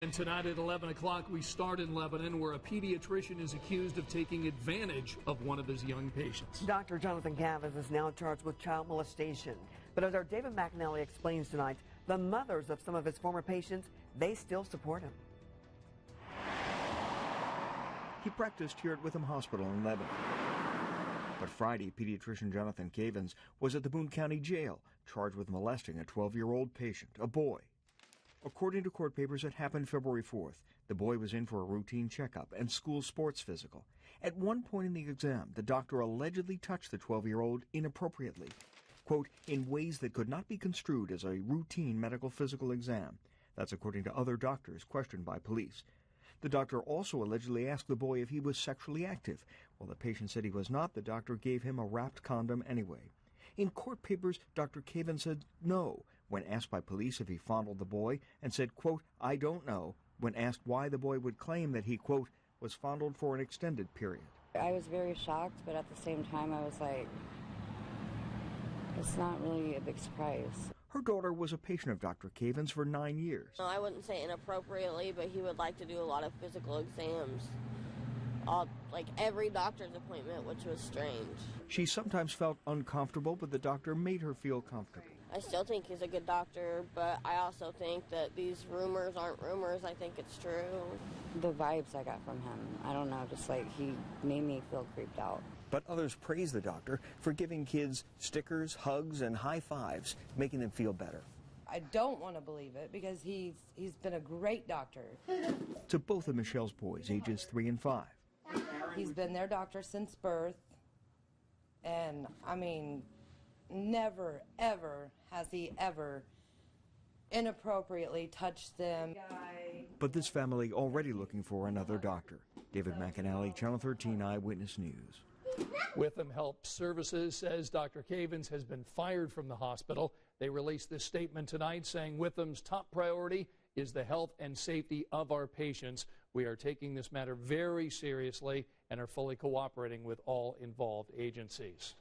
And tonight at 11 o'clock, we start in Lebanon, where a pediatrician is accused of taking advantage of one of his young patients. Dr. Jonathan Cavins is now charged with child molestation. But as our David McAnally explains tonight, the mothers of some of his former patients, they still support him. He practiced here at Witham Hospital in Lebanon. But Friday, pediatrician Jonathan Cavins was at the Boone County Jail, charged with molesting a 12-year-old patient, a boy. According to court papers, it happened February 4th. The boy was in for a routine checkup and school sports physical. At one point in the exam, the doctor allegedly touched the 12-year-old inappropriately, quote, in ways that could not be construed as a routine medical physical exam. That's according to other doctors questioned by police. The doctor also allegedly asked the boy if he was sexually active. While the patient said he was not, the doctor gave him a wrapped condom anyway. In court papers, Dr. Cavins said no when asked by police if he fondled the boy, and said, quote, I don't know, when asked why the boy would claim that he, quote, was fondled for an extended period. I was very shocked, but at the same time I was like, it's not really a big surprise. Her daughter was a patient of Dr. Cavins for 9 years. I wouldn't say inappropriately, but he would like to do a lot of physical exams. Like every doctor's appointment, which was strange. She sometimes felt uncomfortable, but the doctor made her feel comfortable. I still think he's a good doctor, but I also think that these rumors aren't rumors. I think it's true. The vibes I got from him, I don't know, just like he made me feel creeped out. But others praise the doctor for giving kids stickers, hugs, and high fives, making them feel better. I don't want to believe it because he's been a great doctor. To both of Michelle's boys, ages 3 and 5. He's been their doctor since birth, and I mean, never, ever has he ever inappropriately touched them. But this family already looking for another doctor. David McAnally, Channel 13 Eyewitness News. Witham Health Services says Dr. Cavins has been fired from the hospital. They released this statement tonight saying Witham's top priority is the health and safety of our patients. We are taking this matter very seriously and are fully cooperating with all involved agencies.